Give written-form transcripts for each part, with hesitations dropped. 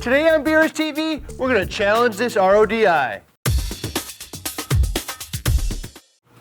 Today on BRStv, we're going to challenge this RODI.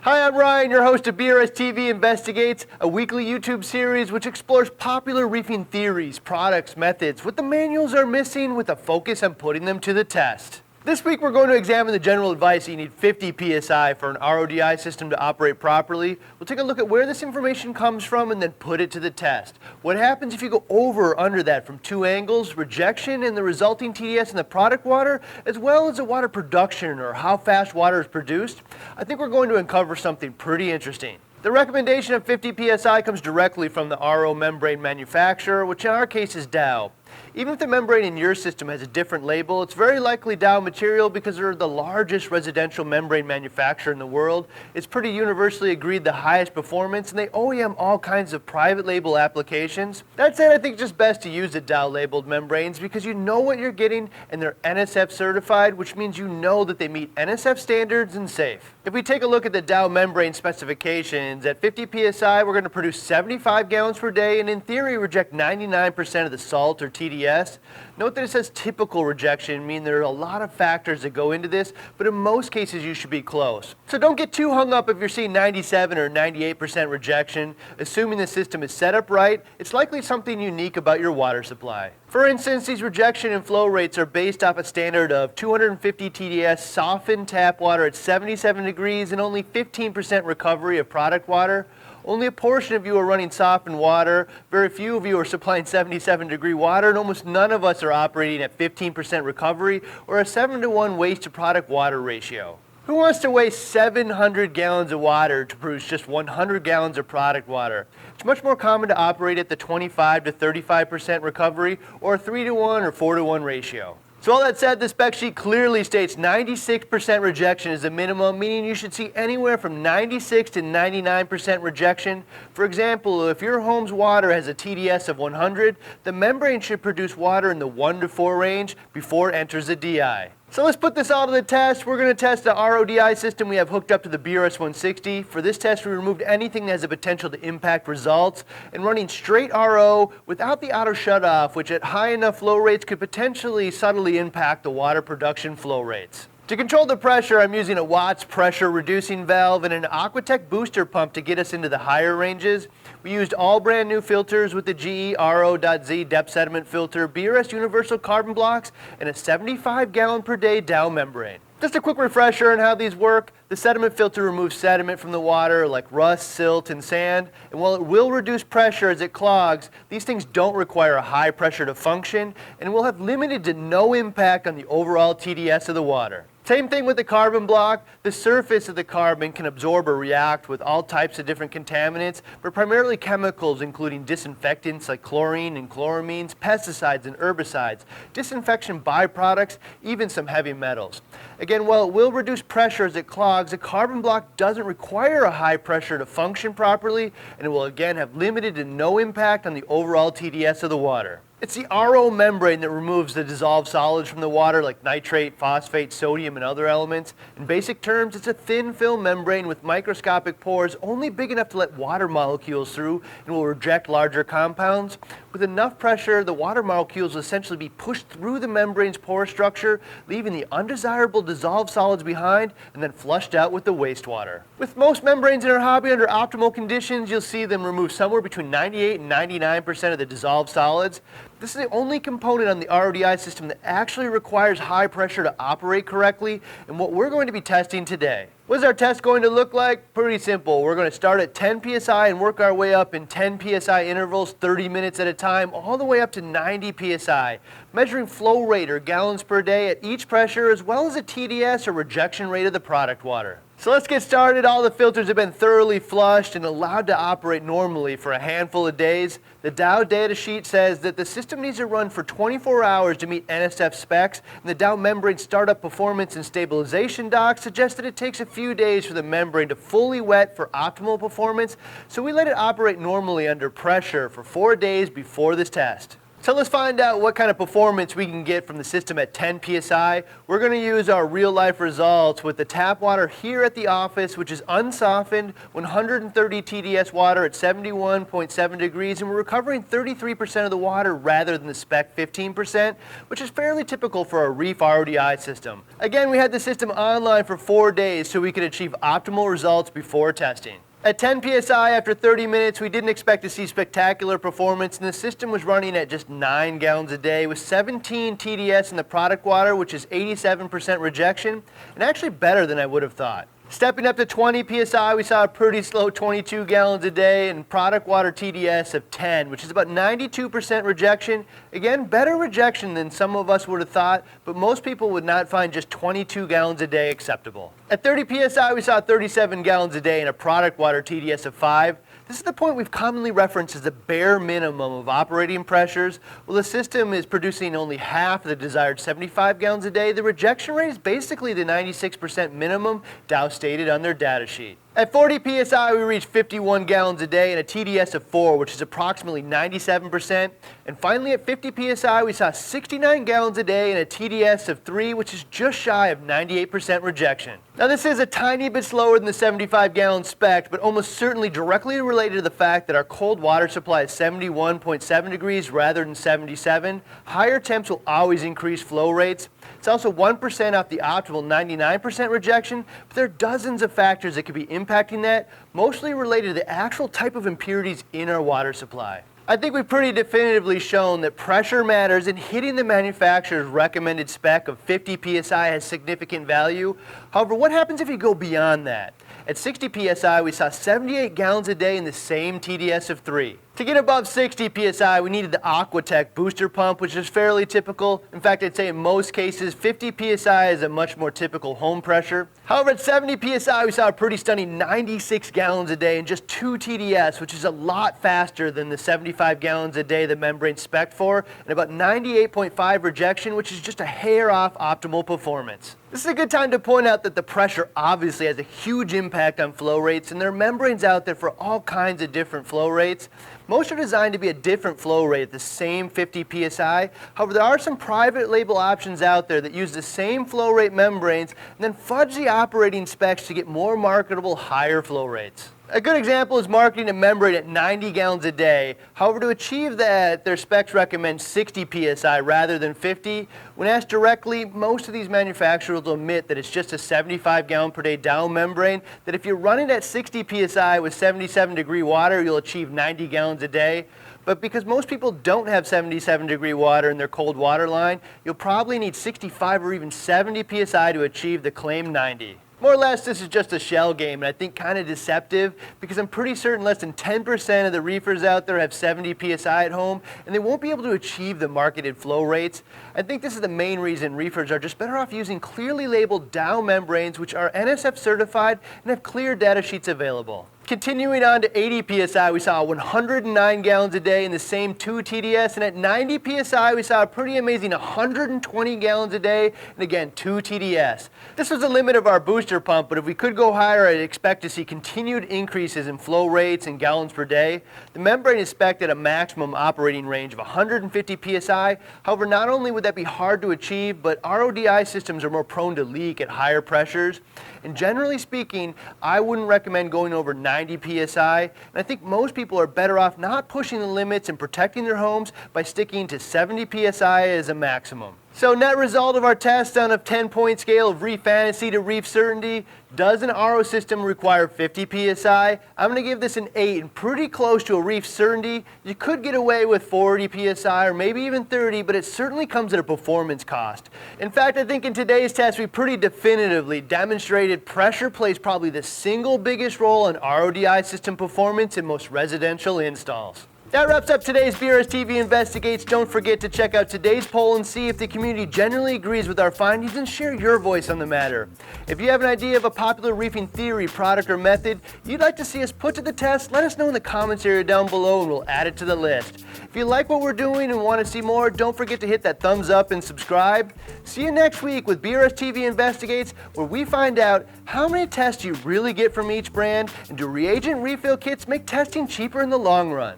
Hi, I'm Ryan, your host of BRStv Investigates, a weekly YouTube series which explores popular reefing theories, products, methods, what the manuals are missing with a focus on putting them to the test. This week we're going to examine the general advice that you need 50 psi for an RODI system to operate properly. We'll take a look at where this information comes from and then put it to the test. What happens if you go over or under that from two angles, rejection and the resulting TDS in the product water, as well as the water production or how fast water is produced? I think we're going to uncover something pretty interesting. The recommendation of 50 psi comes directly from the RO membrane manufacturer, which in our case is Dow. Even if the membrane in your system has a different label, it's very likely Dow material because they're the largest residential membrane manufacturer in the world. It's pretty universally agreed the highest performance, and they OEM all kinds of private label applications. That said, I think it's just best to use the Dow labeled membranes because you know what you're getting and they're NSF certified, which means you know that they meet NSF standards and safe. If we take a look at the Dow membrane specifications, at 50 psi we're going to produce 75 gallons per day and in theory reject 99% of the salt or TDS. Note that it says typical rejection, meaning there are a lot of factors that go into this, but in most cases you should be close. So don't get too hung up if you're seeing 97 or 98% rejection. Assuming the system is set up right, it's likely something unique about your water supply. For instance, these rejection and flow rates are based off a standard of 250 TDS softened tap water at 77 degrees and only 15% recovery of product water. Only a portion of you are running softened water, very few of you are supplying 77-degree water, and almost none of us are operating at 15% recovery or a 7-to-1 waste to product water ratio. Who wants to waste 700 gallons of water to produce just 100 gallons of product water? It's much more common to operate at the 25 to 35% recovery or a 3-to-1 or 4-to-1 ratio. So all that said, the spec sheet clearly states 96% rejection is the minimum, meaning you should see anywhere from 96 to 99% rejection. For example, if your home's water has a TDS of 100, the membrane should produce water in the 1 to 4 range before it enters the DI. So let's put this all to the test. We're going to test the RODI system we have hooked up to the BRS 160. For this test, we removed anything that has the potential to impact results, and running straight RO without the auto shutoff, which at high enough flow rates could potentially subtly impact the water production flow rates. To control the pressure, I'm using a Watts pressure reducing valve and an Aquatic booster pump to get us into the higher ranges. We used all brand new filters with the GE RO.Z depth sediment filter, BRS universal carbon blocks, and a 75 gallon per day Dow membrane. Just a quick refresher on how these work. The sediment filter removes sediment from the water like rust, silt, and sand, and while it will reduce pressure as it clogs, these things don't require a high pressure to function and will have limited to no impact on the overall TDS of the water. Same thing with the carbon block. The surface of the carbon can absorb or react with all types of different contaminants, but primarily chemicals including disinfectants like chlorine and chloramines, pesticides and herbicides, disinfection byproducts, even some heavy metals. Again, while it will reduce pressure as it clogs, a carbon block doesn't require a high pressure to function properly, and it will again have limited to no impact on the overall TDS of the water. It's the RO membrane that removes the dissolved solids from the water like nitrate, phosphate, sodium, and other elements. In basic terms, it's a thin film membrane with microscopic pores only big enough to let water molecules through and will reject larger compounds. With enough pressure, the water molecules will essentially be pushed through the membrane's pore structure, leaving the undesirable dissolved solids behind and then flushed out with the wastewater. With most membranes in our hobby under optimal conditions, you'll see them remove somewhere between 98 and 99% of the dissolved solids. This is the only component on the RODI system that actually requires high pressure to operate correctly, and what we're going to be testing today. What is our test going to look like? Pretty simple. We're going to start at 10 psi and work our way up in 10 psi intervals, 30 minutes at a time, all the way up to 90 psi, measuring flow rate or gallons per day at each pressure, as well as a TDS or rejection rate of the product water. So let's get started. All the filters have been thoroughly flushed and allowed to operate normally for a handful of days. The Dow data sheet says that the system needs to run for 24 hours to meet NSF specs, and the Dow membrane startup performance and stabilization doc suggests that it takes a few days for the membrane to fully wet for optimal performance, so we let it operate normally under pressure for 4 days before this test. So let's find out what kind of performance we can get from the system at 10 psi. We're going to use our real life results with the tap water here at the office, which is unsoftened, 130 TDS water at 71.7 degrees, and we're recovering 33% of the water rather than the spec 15%, which is fairly typical for a Reef RODI system. Again, we had the system online for 4 days so we could achieve optimal results before testing. At 10 psi after 30 minutes, we didn't expect to see spectacular performance, and the system was running at just 9 gallons a day with 17 TDS in the product water, which is 87% rejection, and actually better than I would have thought. Stepping up to 20 psi, we saw a pretty slow 22 gallons a day and product water TDS of 10, which is about 92% rejection. Again, better rejection than some of us would have thought, but most people would not find just 22 gallons a day acceptable. At 30 psi, we saw 37 gallons a day and a product water TDS of 5. This is the point we've commonly referenced as the bare minimum of operating pressures. Well, the system is producing only half the desired 75 gallons a day. The rejection rate is basically the 96% minimum Dow stated on their data sheet. At 40 psi, we reached 51 gallons a day and a TDS of 4, which is approximately 97%. And finally, at 50 psi, we saw 69 gallons a day and a TDS of 3, which is just shy of 98% rejection. Now, this is a tiny bit slower than the 75-gallon spec, but almost certainly directly related to the fact that our cold water supply is 71.7 degrees rather than 77. Higher temps will always increase flow rates. It's also 1% off the optimal 99% rejection, but there are dozens of factors that could be impacting that, mostly related to the actual type of impurities in our water supply. I think we've pretty definitively shown that pressure matters and hitting the manufacturer's recommended spec of 50 psi has significant value. However, what happens if you go beyond that? At 60 psi, we saw 78 gallons a day and the same TDS of 3. To get above 60 psi, we needed the Aquatic booster pump, which is fairly typical. In fact, I'd say in most cases, 50 psi is a much more typical home pressure. However, at 70 psi, we saw a pretty stunning 96 gallons a day and just 2 TDS, which is a lot faster than the 75 gallons a day the membrane's spec'd for, and about 98.5 rejection, which is just a hair off optimal performance. This is a good time to point out that the pressure obviously has a huge impact on flow rates, and there are membranes out there for all kinds of different flow rates. Most are designed to be a different flow rate at the same 50 psi. However, there are some private label options out there that use the same flow rate membranes and then fudge the operating specs to get more marketable higher flow rates. A good example is marketing a membrane at 90 gallons a day. However, to achieve that, their specs recommend 60 psi rather than 50. When asked directly, most of these manufacturers will admit that it's just a 75 gallon per day down membrane, that if you run it at 60 psi with 77 degree water, you'll achieve 90 gallons a day. But because most people don't have 77 degree water in their cold water line, you'll probably need 65 or even 70 psi to achieve the claimed 90. More or less, this is just a shell game, and I think kind of deceptive because I'm pretty certain less than 10% of the reefers out there have 70 psi at home, and they won't be able to achieve the marketed flow rates. I think this is the main reason reefers are just better off using clearly labeled Dow membranes, which are NSF certified and have clear data sheets available. Continuing on to 80 psi, we saw 109 gallons a day and the same 2 TDS, and at 90 psi, we saw a pretty amazing 120 gallons a day, and again, 2 TDS. This was the limit of our booster pump, but if we could go higher, I'd expect to see continued increases in flow rates and gallons per day. The membrane is spec'd at a maximum operating range of 150 psi. However, not only would that be hard to achieve, but RODI systems are more prone to leak at higher pressures. And generally speaking, I wouldn't recommend going over 90 psi, and I think most people are better off not pushing the limits and protecting their homes by sticking to 70 psi as a maximum. So net result of our test on a 10-point scale of Reef Fantasy to Reef Certainty, does an RO system require 50 psi? I'm going to give this an 8 and pretty close to a Reef Certainty. You could get away with 40 psi or maybe even 30, but it certainly comes at a performance cost. In fact, I think in today's test we pretty definitively demonstrated pressure plays probably the single biggest role in RODI system performance in most residential installs. That wraps up today's BRStv Investigates. Don't forget to check out today's poll and see if the community generally agrees with our findings and share your voice on the matter. If you have an idea of a popular reefing theory, product, or method you'd like to see us put to the test, let us know in the comments area down below and we'll add it to the list. If you like what we're doing and want to see more, don't forget to hit that thumbs up and subscribe. See you next week with BRStv Investigates, where we find out how many tests you really get from each brand, and do reagent refill kits make testing cheaper in the long run.